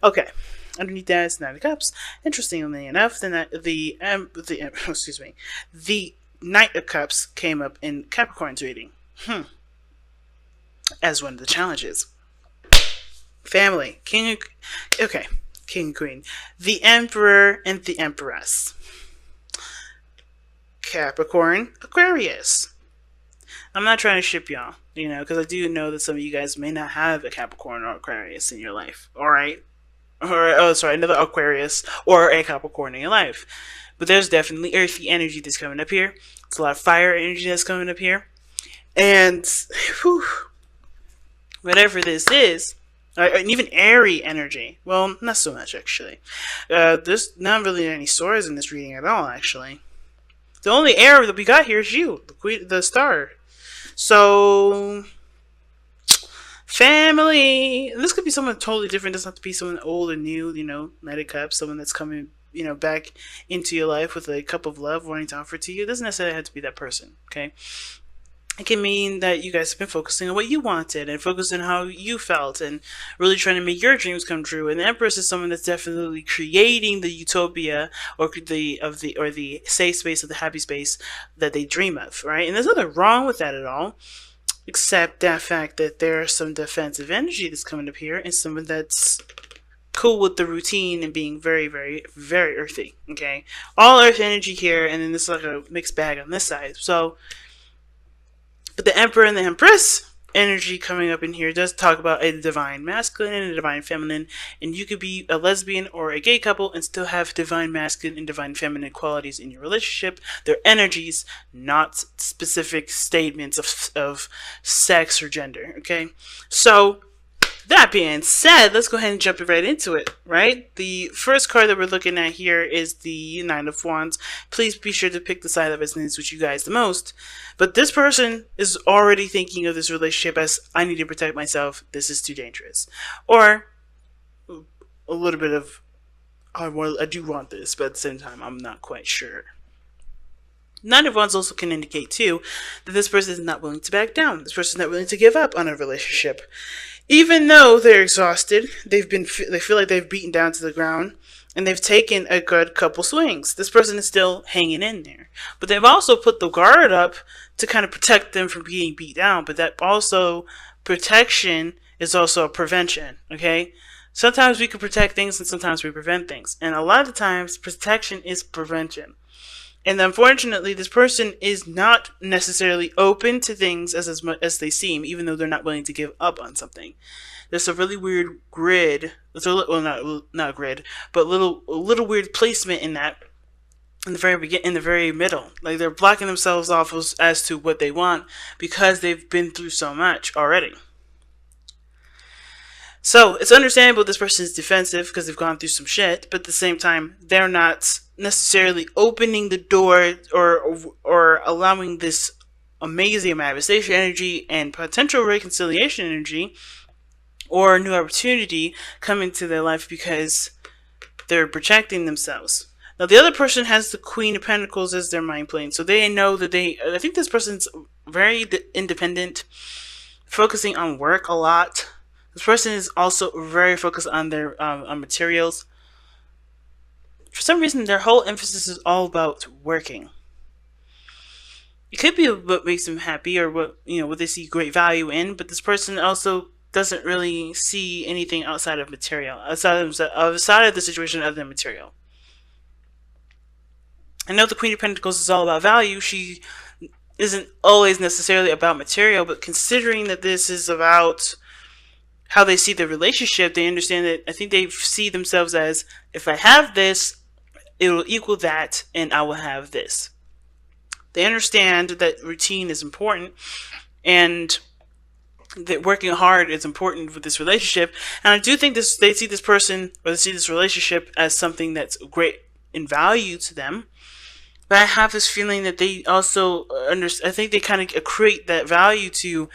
Okay. Underneath that is Nine of Cups. Interestingly enough, then excuse me, the Knight of Cups came up in Capricorn's reading. As one of the challenges. Family, okay, King and Queen, the Emperor and the Empress. Capricorn, Aquarius. I'm not trying to ship y'all, because I do know that some of you guys may not have a Capricorn or Aquarius in your life. All right, or another Aquarius or a Capricorn in your life. But there's definitely earthy energy that's coming up here. It's a lot of fire energy that's coming up here, and whew, whatever this is, and even airy energy. Well, not so much actually. There's not really any swords in this reading at all. Actually, the only air that we got here is you, the queen, the star. So, family. This could be someone totally different. It doesn't have to be someone old or new. Knight of Cups, someone that's coming, back into your life with a cup of love wanting to offer to you. It doesn't necessarily have to be that person. Okay. It can mean that you guys have been focusing on what you wanted and focusing on how you felt and really trying to make your dreams come true. And the Empress is someone that's definitely creating the utopia or the safe space or the happy space that they dream of, right? And there's nothing wrong with that at all, except that fact that there's some defensive energy that's coming up here and someone that's cool with the routine and being very, very, very earthy. Okay, all earth energy here, and then this is like a mixed bag on this side. But the Emperor and the Empress energy coming up in here does talk about a divine masculine and a divine feminine, and you could be a lesbian or a gay couple and still have divine masculine and divine feminine qualities in your relationship. They're energies, not specific statements of sex or gender. Okay, so that being said, let's go ahead and jump right into it, right? The first card that we're looking at here is the Nine of Wands. Please be sure to pick the side that resonates with you guys the most. But this person is already thinking of this relationship as, I need to protect myself, this is too dangerous. Or a little bit of, I do want this, but at the same time, I'm not quite sure. Nine of Wands also can indicate, too, that this person is not willing to back down. This person is not willing to give up on a relationship. Even though they're exhausted, they feel like they've beaten down to the ground, and they've taken a good couple swings. This person is still hanging in there. But they've also put the guard up to kind of protect them from being beat down. But that also, protection is also a prevention, okay? Sometimes we can protect things and sometimes we prevent things. And a lot of the times, protection is prevention. And unfortunately, this person is not necessarily open to things as much as they seem, even though they're not willing to give up on something. There's a really weird grid. Not grid, but a little weird placement in that. In the very middle, like they're blocking themselves off as to what they want because they've been through so much already. So it's understandable this person is defensive because they've gone through some shit, but at the same time, they're not necessarily opening the door or allowing this amazing manifestation energy and potential reconciliation energy or new opportunity come into their life because they're protecting themselves. Now, the other person has the Queen of Pentacles as their mind plane, so they know that I think this person's very independent, focusing on work a lot. This person is also very focused on their on materials. For some reason, their whole emphasis is all about working. It could be what makes them happy or what they see great value in, but this person also doesn't really see anything outside of material, outside of the situation other than material. I know the Queen of Pentacles is all about value. She isn't always necessarily about material, but considering that this is about how they see the relationship, they understand that I think they see themselves as, if I have this, it will equal that, and I will have this. They understand that routine is important, and that working hard is important for this relationship. And I do think they see this person, or they see this relationship as something that's great in value to them. But I have this feeling that they also I think they kind of equate that value to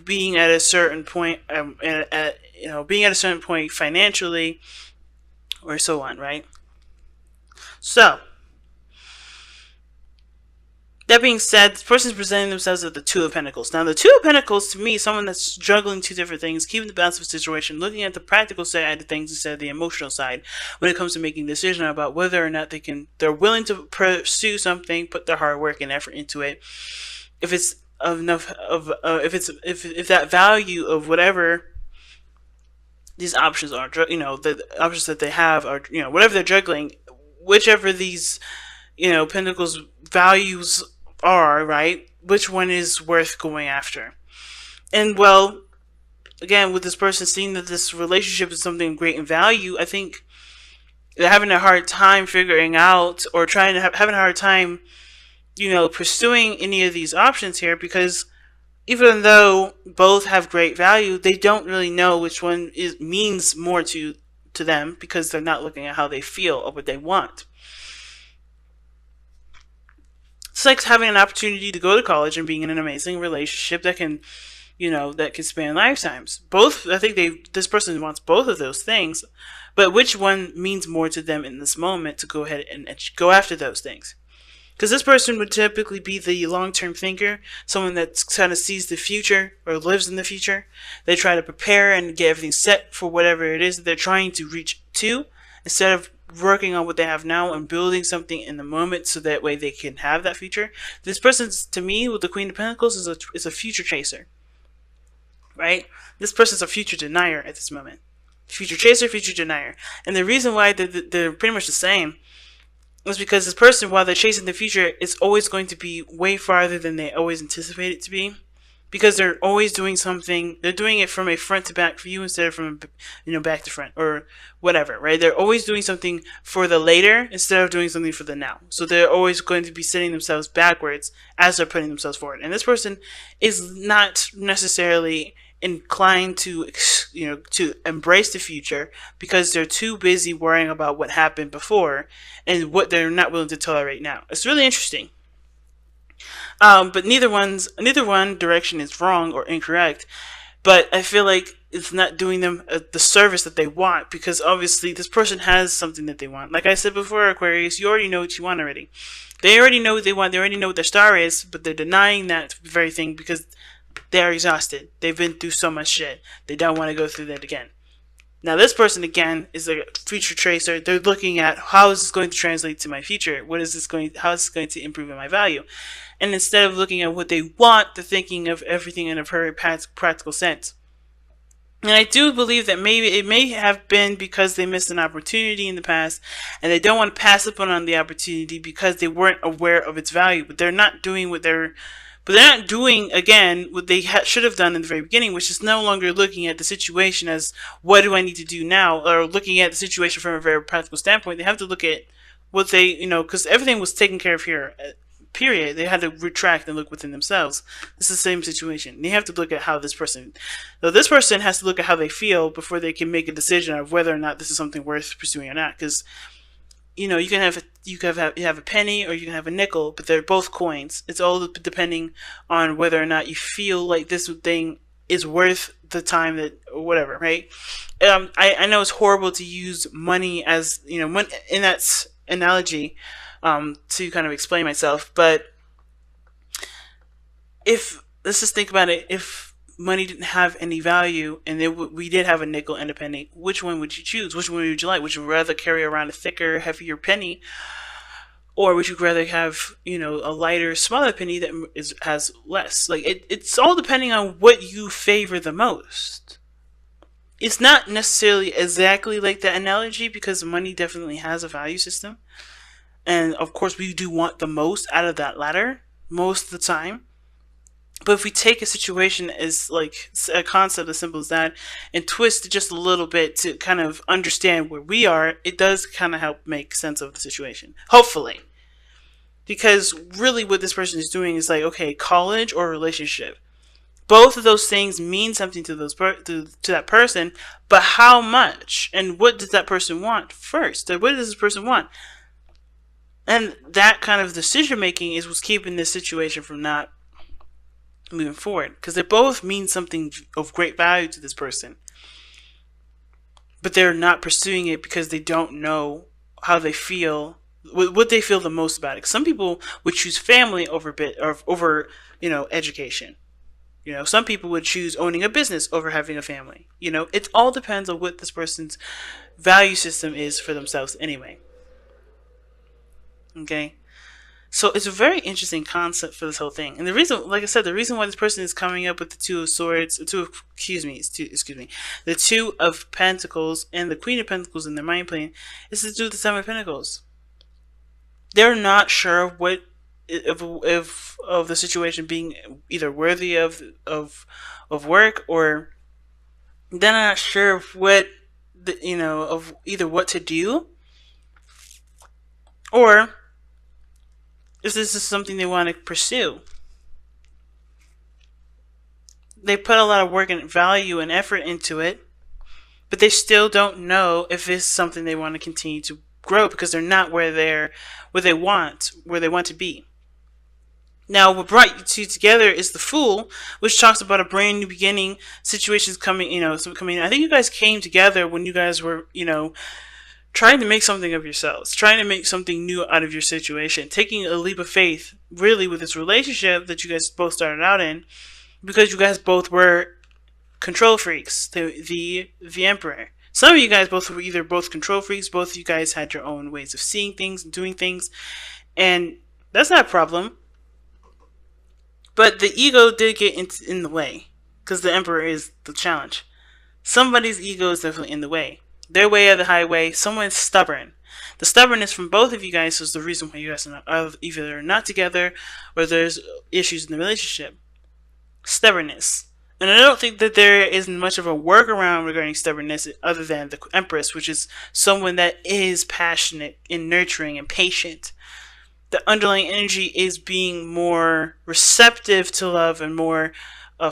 being at a certain point, being at a certain point financially, or so on, right? So, That being said, this person's presenting themselves as the Two of Pentacles. Now, the Two of Pentacles, to me, is someone that's juggling two different things, keeping the balance of a situation, looking at the practical side of things instead of the emotional side when it comes to making a decision about whether or not they're willing to pursue something, put their hard work and effort into it. If it's enough of, if that value of whatever these options are, the options that they have are, whatever they're juggling, whichever these, Pentacles values are, right? Which one is worth going after? And well, again, with this person seeing that this relationship is something of great value, I think they're having a hard time figuring out, or having a hard time, pursuing any of these options here, because even though both have great value, they don't really know which one means more to them, because they're not looking at how they feel or what they want. It's like having an opportunity to go to college and being in an amazing relationship that can, that can span lifetimes. Both, I think this person wants both of those things, but which one means more to them in this moment to go ahead and go after those things? Because this person would typically be the long-term thinker, someone that kind of sees the future or lives in the future. They try to prepare and get everything set for whatever it is that they're trying to reach to, instead of working on what they have now and building something in the moment so that way they can have that future. This person, to me, with the Queen of Pentacles, is a future chaser, right? This person's a future denier at this moment. Future chaser, future denier. And the reason why they're pretty much the same is because this person, while they're chasing the future, is always going to be way farther than they always anticipate it to be. Because they're always doing something, they're doing it from a front to back view instead of from, back to front or whatever, right? They're always doing something for the later instead of doing something for the now. So they're always going to be setting themselves backwards as they're putting themselves forward. And this person is not necessarily inclined to, to embrace the future, because they're too busy worrying about what happened before and what they're not willing to tolerate now. It's really interesting. But neither one direction is wrong or incorrect. But I feel like it's not doing them the service that they want, because obviously this person has something that they want. Like I said before, Aquarius, you already know what you want already. They already know what they want. They already know what their star is, but they're denying that very thing because they're exhausted. They've been through so much shit. They don't want to go through that again. Now, this person, again, is a future tracer. They're looking at, how is this going to translate to my future? How is this going to improve in my value? And instead of looking at what they want, they're thinking of everything in a very practical sense. And I do believe that maybe it may have been because they missed an opportunity in the past, and they don't want to pass up on the opportunity because they weren't aware of its value. But they're not doing again what they should have done in the very beginning, which is no longer looking at the situation as, what do I need to do now, or looking at the situation from a very practical standpoint. They have to look at what they, because everything was taken care of here, period. They had to retract and look within themselves. It's the same situation. They have to look at how this person has to look at how they feel before they can make a decision of whether or not this is something worth pursuing or not. Because you can have a penny or you can have a nickel, but they're both coins. It's all depending on whether or not you feel like this thing is worth the time that, or whatever, right? I know it's horrible to use money as, in that analogy, to kind of explain myself, but let's just think about it. If money didn't have any value and we did have a nickel and a penny, which one would you choose? Which one would you like? Would you rather carry around a thicker, heavier penny, or would you rather have, a lighter, smaller penny that has less? Like, it's all depending on what you favor the most. It's not necessarily exactly like that analogy, because money definitely has a value system. And of course, we do want the most out of that ladder most of the time. But if we take a situation as like a concept as simple as that and twist it just a little bit to kind of understand where we are, it does kind of help make sense of the situation. Hopefully. Because really what this person is doing is like, okay, college or relationship. Both of those things mean something to that person, but how much? And what does that person want first? What does this person want? And that kind of decision making is what's keeping this situation from not moving forward, because they both mean something of great value to this person, but they're not pursuing it because they don't know how they feel what they feel the most about it. Some people would choose family over education. Some people would choose owning a business over having a family. It all depends on what this person's value system is for themselves anyway. Okay? So it's a very interesting concept for this whole thing. And the reason, like I said, the reason why this person is coming up with the Two of Swords, the Two of Pentacles and the Queen of Pentacles in their mind plane is to do with the Seven of Pentacles. They're not sure of what if of the situation being either worthy of work, or they're not sure of what of either what to do, or if this is something they want to pursue. They put a lot of work and value and effort into it, but they still don't know if it's something they want to continue to grow, because they're not where they want to be. Now, what brought you two together is the Fool, which talks about a brand new beginning, situations coming. I think you guys came together when you guys were, trying to make something of yourselves, trying to make something new out of your situation, taking a leap of faith, really, with this relationship that you guys both started out in, because you guys both were control freaks. The Emperor. Some of you guys both were either both control freaks, both of you guys had your own ways of seeing things and doing things, and that's not a problem. But the ego did get in the way, because the Emperor is the challenge. Somebody's ego is definitely in the way. Their way or the highway. Someone's stubborn. The stubbornness from both of you guys is the reason why you guys are either not together or there's issues in the relationship. Stubbornness. And I don't think that there is much of a workaround regarding stubbornness other than the Empress, which is someone that is passionate and nurturing and patient. The underlying energy is being more receptive to love and more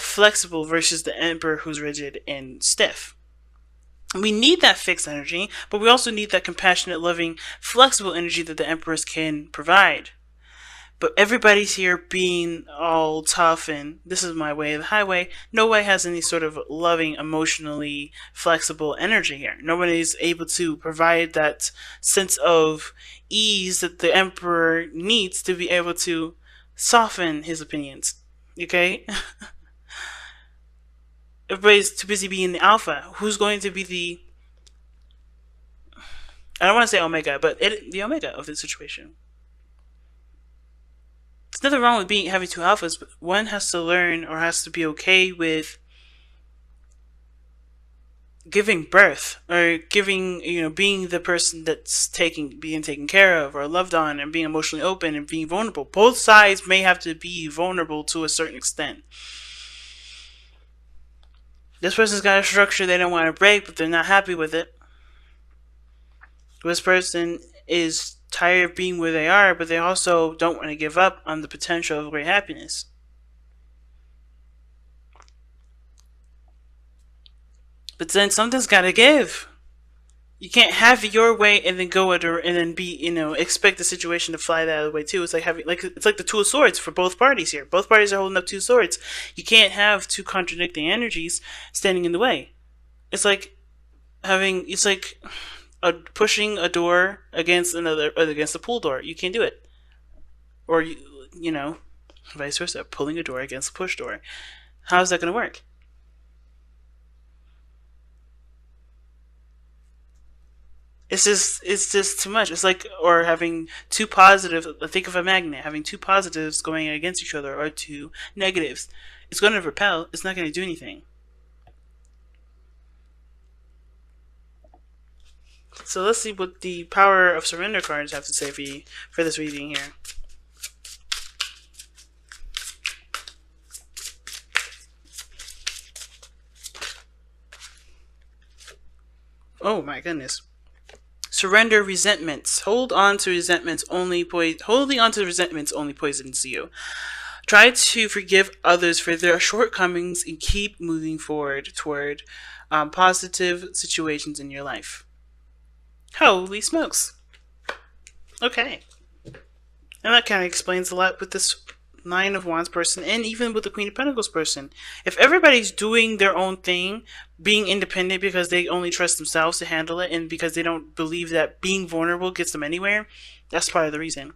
flexible versus the Emperor, who's rigid and stiff. We need that fixed energy, but we also need that compassionate, loving, flexible energy that the Empress can provide. But everybody's here being all tough and this is my way of the highway. Nobody has any sort of loving, emotionally flexible energy here. Nobody's able to provide that sense of ease that the Emperor needs to be able to soften his opinions. Okay? Everybody's too busy being the alpha. Who's going to be the... I don't want to say omega, but the omega of the situation. There's nothing wrong with having two alphas, but one has to learn or has to be okay with giving birth or being the person that's being taken care of or loved on and being emotionally open and being vulnerable. Both sides may have to be vulnerable to a certain extent. This person's got a structure they don't want to break, but they're not happy with it. This person is tired of being where they are, but they also don't want to give up on the potential of great happiness. But then something's got to give. You can't have it your way and then go and then expect the situation to fly the other way too. It's like it's like the Two of Swords for both parties here. Both parties are holding up two swords. You can't have two contradicting energies standing in the way. It's like pushing a door against a pool door. You can't do it. Or vice versa, pulling a door against a push door. How's that going to work? It's just too much. It's like, or having two positives. Think of a magnet having two positives going against each other, or two negatives. It's going to repel. It's not going to do anything. So let's see what the Power of Surrender cards have to say for this reading here. Oh my goodness. Surrender resentments. Holding on to resentments only poisons you. Try to forgive others for their shortcomings and keep moving forward toward positive situations in your life. Holy smokes. Okay. And that kind of explains a lot with this Nine of Wands person, and even with the Queen of Pentacles person. If everybody's doing their own thing, being independent because they only trust themselves to handle it, and because they don't believe that being vulnerable gets them anywhere, that's part of the reason.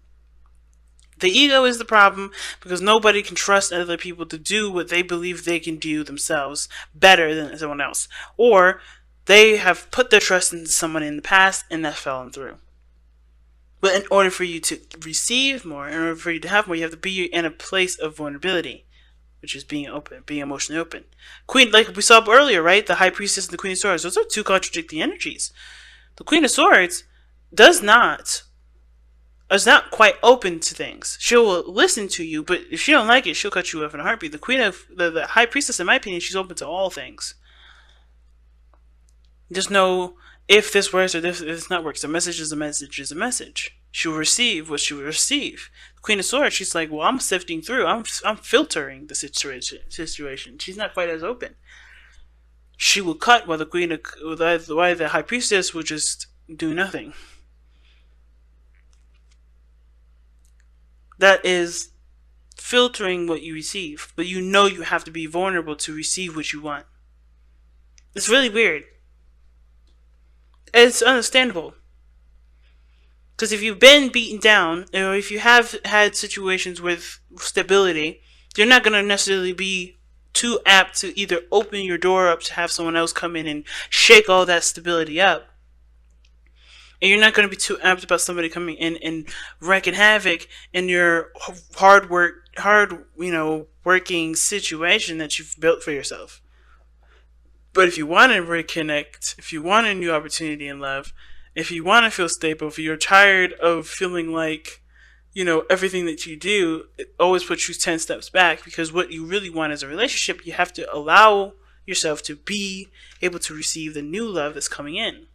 The ego is the problem because nobody can trust other people to do what they believe they can do themselves better than someone else. Or they have put their trust into someone in the past and that fell through. But in order for you to receive more, in order for you to have more, you have to be in a place of vulnerability, which is being open, being emotionally open. Queen, like we saw earlier, right? The High Priestess and the Queen of Swords, those are two contradicting energies. The Queen of Swords is not quite open to things. She'll listen to you, but if she don't like it, she'll cut you off in a heartbeat. The High Priestess, in my opinion, she's open to all things. Just know if this works or if this not works. A message is a message is a message. She'll receive what she will receive. The Queen of Swords, she's like, well, I'm sifting through. I'm filtering the situation. She's not quite as open. She will cut while the High Priestess will just do nothing. That is filtering what you receive, but you know you have to be vulnerable to receive what you want. It's really weird. It's understandable. Because if you've been beaten down, or if you have had situations with stability, you're not going to necessarily be too apt to either open your door up to have someone else come in and shake all that stability up. And you're not going to be too amped about somebody coming in and wreaking havoc in your working situation that you've built for yourself. But if you want to reconnect, if you want a new opportunity in love, if you want to feel stable, if you're tired of feeling like, everything that you do, it always puts you 10 steps back, because what you really want is a relationship. You have to allow yourself to be able to receive the new love that's coming in.